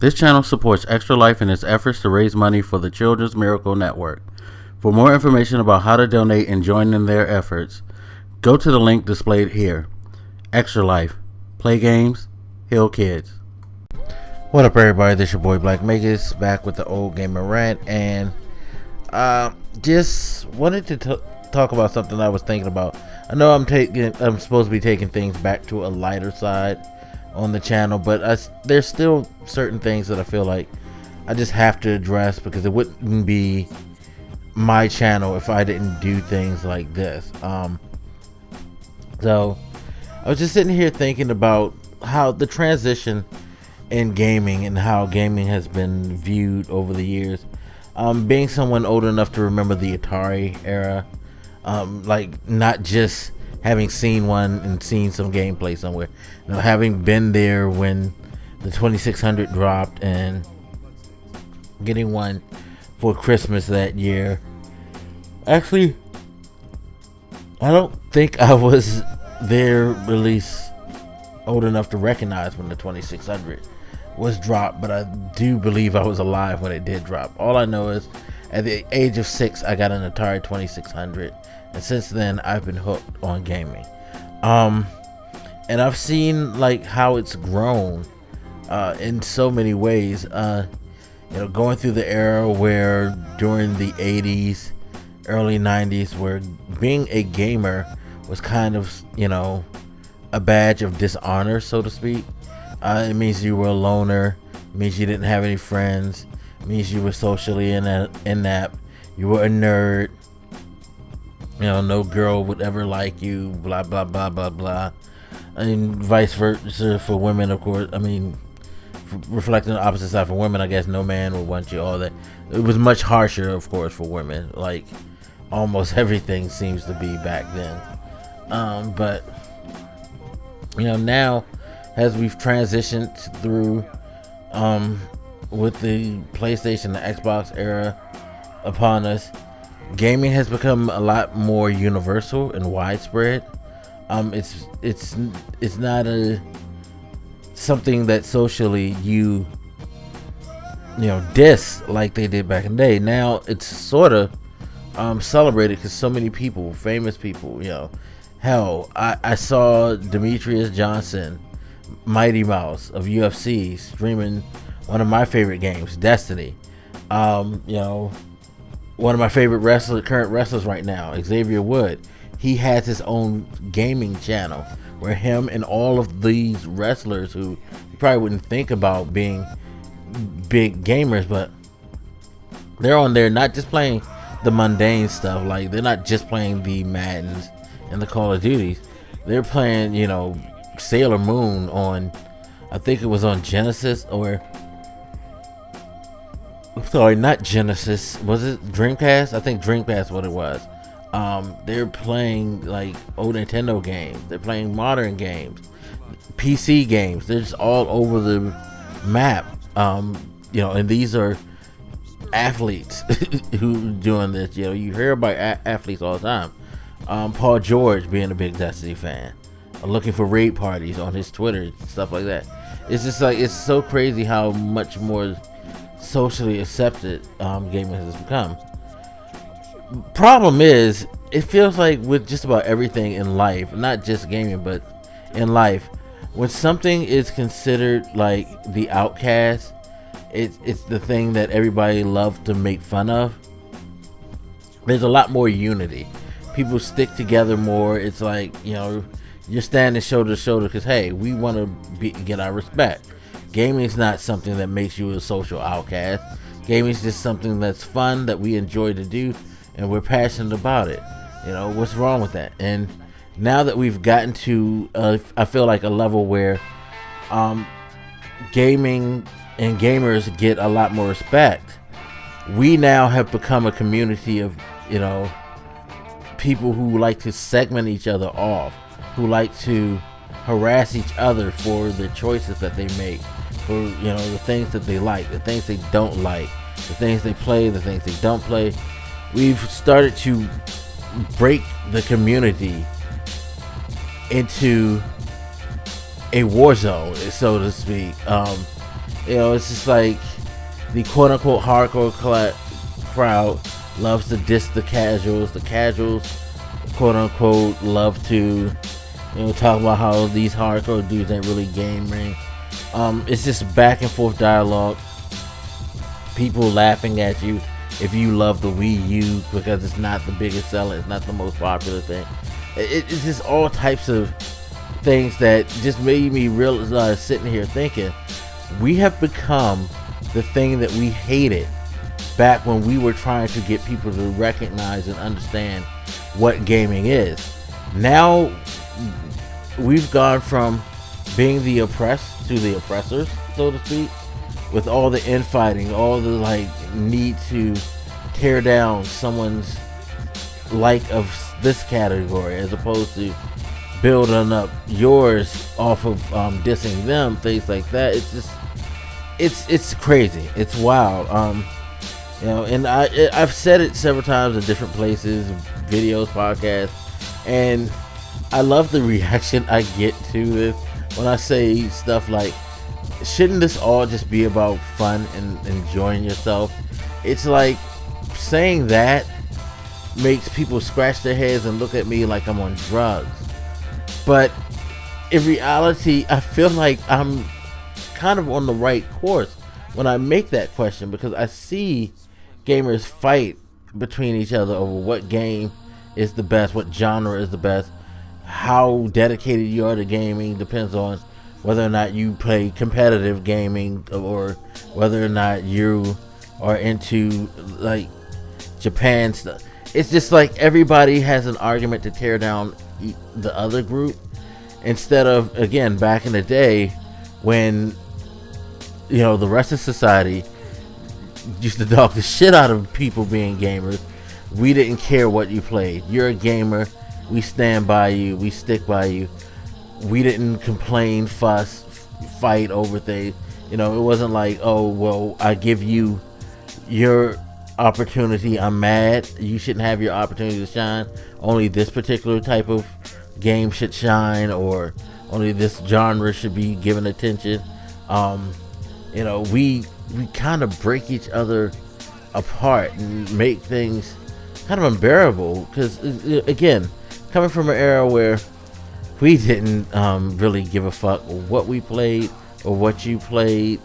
This channel supports Extra Life in its efforts to raise money for the Children's Miracle Network. For more information about how to donate and join in their efforts, go to the link displayed here. Extra Life. Play games, heal kids. What up, everybody? This your boy Black Magus back with the Old Gamer Rant, and just wanted to talk about something I was thinking about. I know I'm supposed to be taking things back to a lighter side on the channel, but there's still certain things that I feel like I just have to address, because it wouldn't be my channel if I didn't do things like this. So I was just sitting here thinking about how the transition in gaming and how gaming has been viewed over the years. Being someone old enough to remember the Atari era, like not just having seen one and seen some gameplay somewhere, having been there when the 2600 dropped and getting one for Christmas that year. Actually, I don't think I was there, at least old enough to recognize when the 2600 was dropped, but I do believe I was alive when it did drop. All I know is at the age of 6 I got an Atari 2600, and since then I've been hooked on gaming. And I've seen like how it's grown in so many ways. Going through the era where during the 80s, early 90s, where being a gamer was kind of, a badge of dishonor, so to speak. It means you were a loner. It means you didn't have any friends. It means you were socially inept. You were a nerd. No girl would ever like you. Blah blah blah blah blah. And vice versa for women, of course. I mean, reflecting the opposite side for women, I guess no man would want you. All that. It was much harsher, of course, for women. Like almost everything seems to be back then. But now, as we've transitioned through with the PlayStation, the Xbox era upon us, gaming has become a lot more universal and widespread. It's not something that socially you diss like they did back in the day. Now it's sort of celebrated because so many people, famous people, hell, I saw Demetrius Johnson, Mighty Mouse of UFC, streaming one of my favorite games, Destiny. One of my favorite current wrestlers right now, Xavier Wood, he has his own gaming channel where him and all of these wrestlers who you probably wouldn't think about being big gamers, but they're on there not just playing the mundane stuff. Like, they're not just playing the Maddens and the Call of Duties. They're playing, Sailor Moon on, I think it was on Genesis, or sorry, not Genesis, was it Dreamcast? I think Dreamcast what it was. They're playing like old Nintendo games. They're playing modern games, PC games. They're just all over the map. And these are athletes who doing this. You hear about athletes all the time. Paul George being a big Destiny fan, looking for raid parties on his Twitter and stuff like that. It's just like, it's so crazy how much more socially accepted gaming has become. Problem is, it feels like with just about everything in life, not just gaming but in life, when something is considered like the outcast, it's the thing that everybody loves to make fun of, there's a lot more unity. People stick together more. It's like, you're standing shoulder to shoulder because, hey, we want to get our respect. Gaming is not something that makes you a social outcast. Gaming is just something that's fun, that we enjoy to do, and we're passionate about it. What's wrong with that? And now that we've gotten to, I feel like, a level where gaming and gamers get a lot more respect, we now have become a community of, people who like to segment each other off, who like to harass each other for the choices that they make, for the things that they like, the things they don't like, the things they play, the things they don't play. We've started to break the community into a war zone, so to speak. You know, it's just like the quote-unquote hardcore crowd loves to diss the casuals. The casuals, quote-unquote, love to, talk about how these hardcore dudes ain't really gaming. It's just back and forth dialogue. People laughing at you if you love the Wii U because it's not the biggest seller, it's not the most popular thing. It's just all types of things that just made me realize, sitting here thinking, we have become the thing that we hated back when we were trying to get people to recognize and understand what gaming is. Now we've gone from being the oppressed to the oppressors, so to speak, with all the infighting, all the need to tear down someone's of this category as opposed to building up yours off of dissing them, things like that. It's just it's crazy, it's wild. And I've said it several times in different places, videos, podcasts, and I love the reaction I get to this when I say stuff like, shouldn't this all just be about fun and enjoying yourself? It's like saying that makes people scratch their heads and look at me like I'm on drugs. But in reality, I feel like I'm kind of on the right course when I make that question, because I see gamers fight between each other over what game is the best, what genre is the best, how dedicated you are to gaming depends on whether or not you play competitive gaming or whether or not you are into Japan stuff. It's just like everybody has an argument to tear down the other group, instead of, again, back in the day when the rest of society used to dog the shit out of people being gamers. We didn't care what you played. You're a gamer, we stand by you, we stick by you. We didn't complain, fuss, fight over things. It wasn't like, oh well, I give you your opportunity, I'm mad, you shouldn't have your opportunity to shine, only this particular type of game should shine, or only this genre should be given attention. We kind of break each other apart and make things kind of unbearable, because again, coming from an era where we didn't really give a fuck what we played or what you played.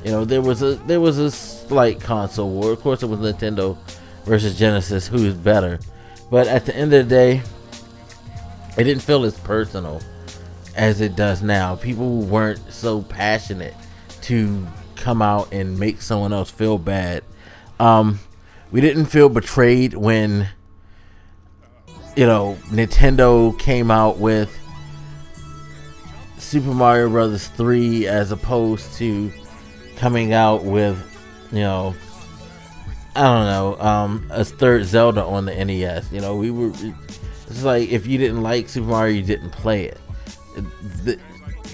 There was a slight console war. Of course, it was Nintendo versus Genesis, who's better. But at the end of the day, it didn't feel as personal as it does now. People weren't so passionate to come out and make someone else feel bad. We didn't feel betrayed when Nintendo came out with Super Mario Brothers 3 as opposed to coming out with, a third Zelda on the NES. It's like, if you didn't like Super Mario, you didn't play it.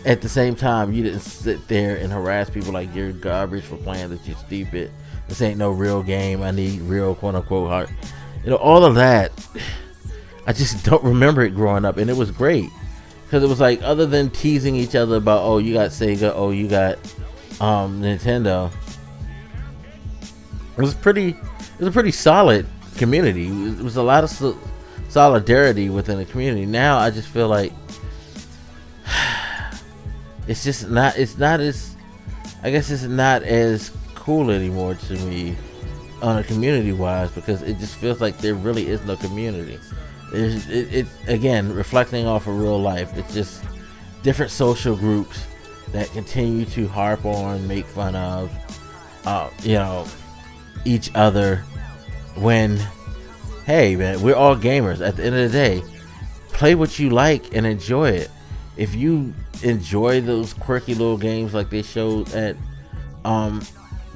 At the same time, you didn't sit there and harass people like you're garbage for playing this, you're stupid, this ain't no real game, I need real quote-unquote heart. All of that, I just don't remember it growing up, and it was great. Because it was like, other than teasing each other about, oh, you got Sega, oh, you got Nintendo, it was a pretty solid community. It was a lot of solidarity within the community. Now I just feel like it's not as cool anymore to me on a community wise, because it just feels like there really is no community. It's again reflecting off of real life. It's just different social groups that continue to harp on, make fun of, each other. When, hey man, we're all gamers. At the end of the day, play what you like and enjoy it. If you enjoy those quirky little games like they showed at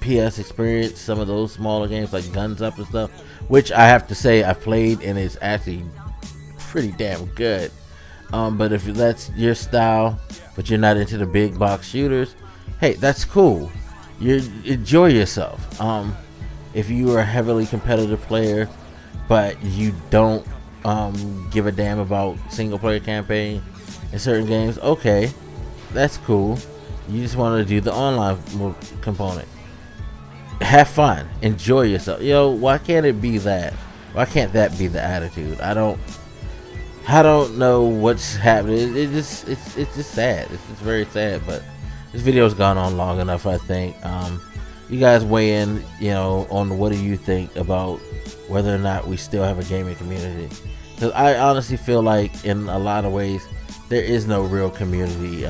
PS Experience, some of those smaller games like Guns Up and stuff, which I have to say I've played and it's actually pretty damn good. But if that's your style, but you're not into the big box shooters, hey, that's cool. You enjoy yourself. If you are a heavily competitive player, but you don't give a damn about single player campaign in certain games, okay, that's cool. You just want to do the online component. Have fun, enjoy yourself. Yo, why can't it be that? Why can't that be the attitude? I don't know what's happening. It's just sad. It's just very sad. But this video's gone on long enough, I think. You guys weigh in, on what do you think about whether or not we still have a gaming community? Because I honestly feel like in a lot of ways there is no real community.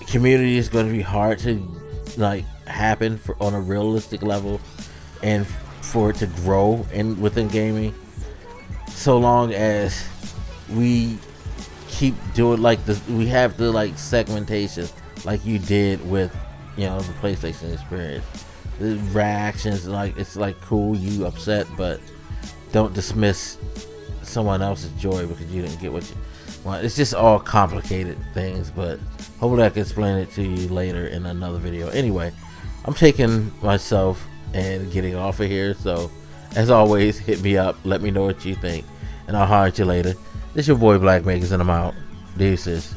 Community is going to be hard to happen on a realistic level, and for it to grow within gaming, so long as we keep doing we have the segmentation like you did with the PlayStation experience. The reactions, it's cool, you upset, but don't dismiss someone else's joy because you didn't get what you want. It's just all complicated things, but hopefully I can explain it to you later in another video. Anyway, I'm taking myself and getting off of here, so as always, hit me up, let me know what you think, and I'll holler at you later. This your boy Black Makers, and I'm out. Deuces.